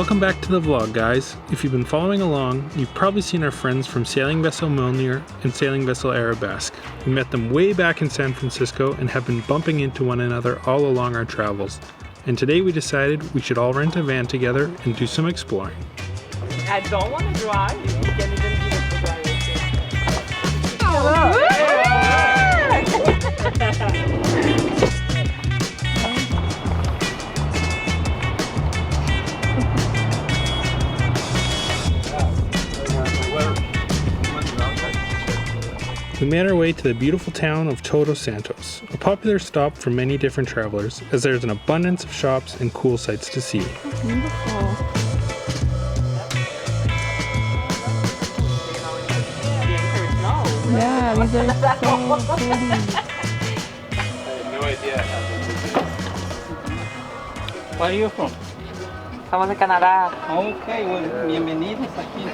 Welcome back to the vlog, guys. If you've been following along, you've probably seen our friends from Sailing Vessel Milner and Sailing Vessel Arabesque. We met them way back in San Francisco and have been bumping into one another all along our travels. And today we decided we should all rent a van together and do some exploring. I don't want to drive. You can even give it to drive. We made our way to the beautiful town of Todos Santos, a popular stop for many different travelers, as there's an abundance of shops and cool sights to see. Beautiful. Yeah, these are so pretty. I had no idea how Where are you from? Estamos de Canadá. Okay, well, bienvenidos aquí.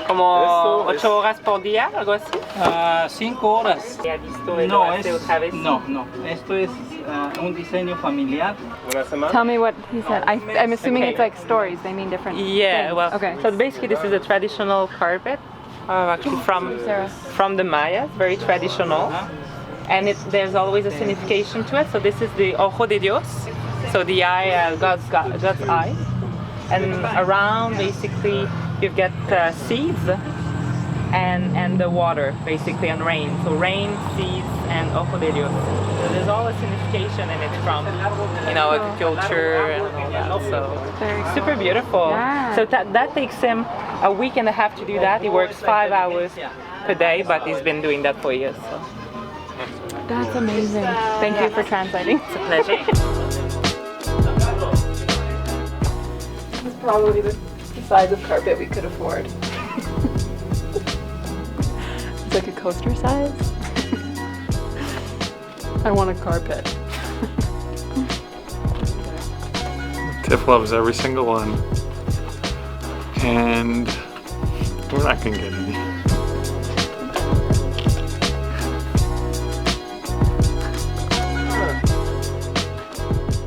Como 8 horas por día, algo así. 5 horas. ¿Ya visto el No, arte otra vez? no. Esto es un diseño familiar. Tell me what he said. I'm assuming Okay. it's like stories. They mean different Yeah, things. well, Okay. so basically this is a traditional carpet, actually from the Mayas, very traditional. And there's always a signification to it. So this is the Ojo de Dios, so the eye, God's eye. And around basically you get seeds and the water basically, and rain. So rain, seeds, and Ojo de Dios. So there's all a signification in it from, agriculture and all that. So Very cool. super beautiful. Yeah. So that takes him a week and a half to do that. He works 5 hours per day, but he's been doing that for years. So. That's amazing. Thank you for translating. It's a pleasure. This is probably the size of carpet we could afford. It's like a coaster size. I want a carpet. Tiff loves every single one, and we're not gonna get any.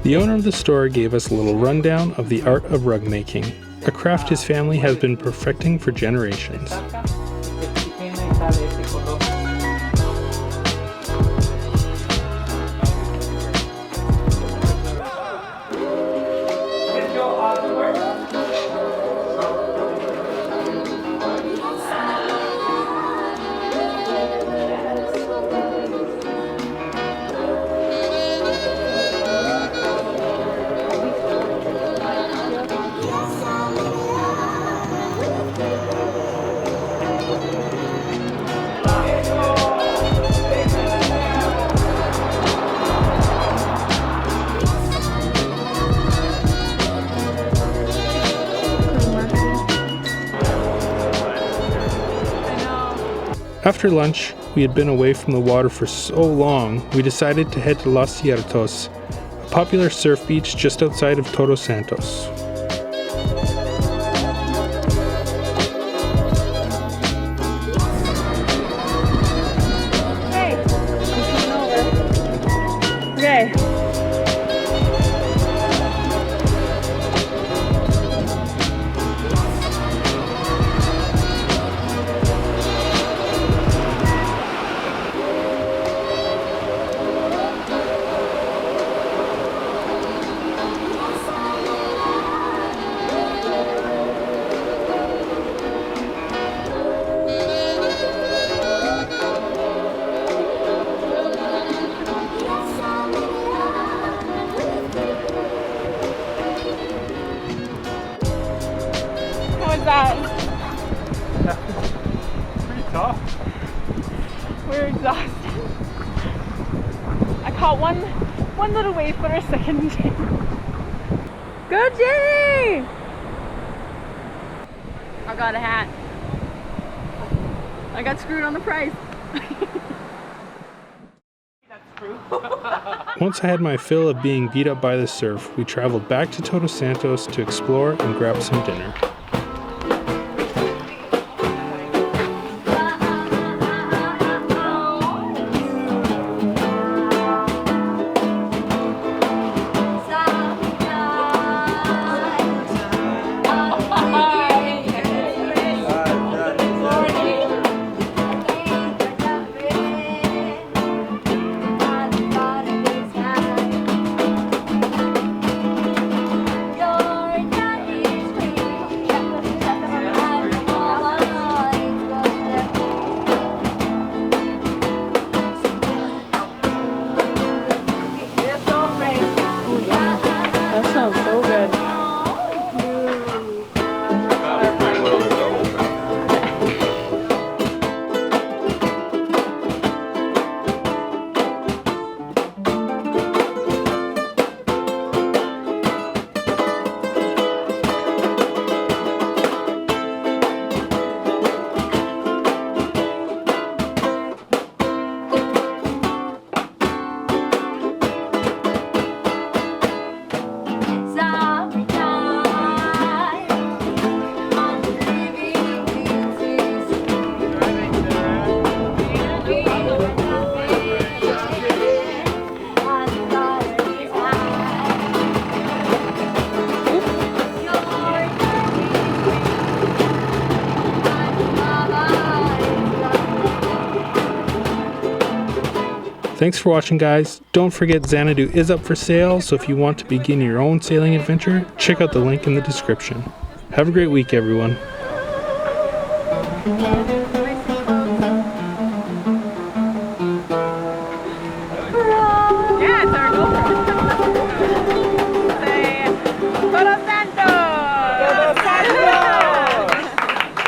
The owner of the store gave us a little rundown of the art of rug making, a craft his family has been perfecting for generations. After lunch, we had been away from the water for so long, we decided to head to Los Ciertos, a popular surf beach just outside of Todos Santos. Hey, I'm coming over. Okay. That. Pretty tough. We're exhausted. I caught one little wave for a second. Good Jenny! I got a hat. I got screwed on the price. Once I had my fill of being beat up by the surf, we traveled back to Todos Santos to explore and grab some dinner. Thanks for watching, guys. Don't forget Xanadu is up for sale, so if you want to begin your own sailing adventure, check out the link in the description. Have a great week, everyone. Yeah, it's our GoPro. Say, Todos Santos!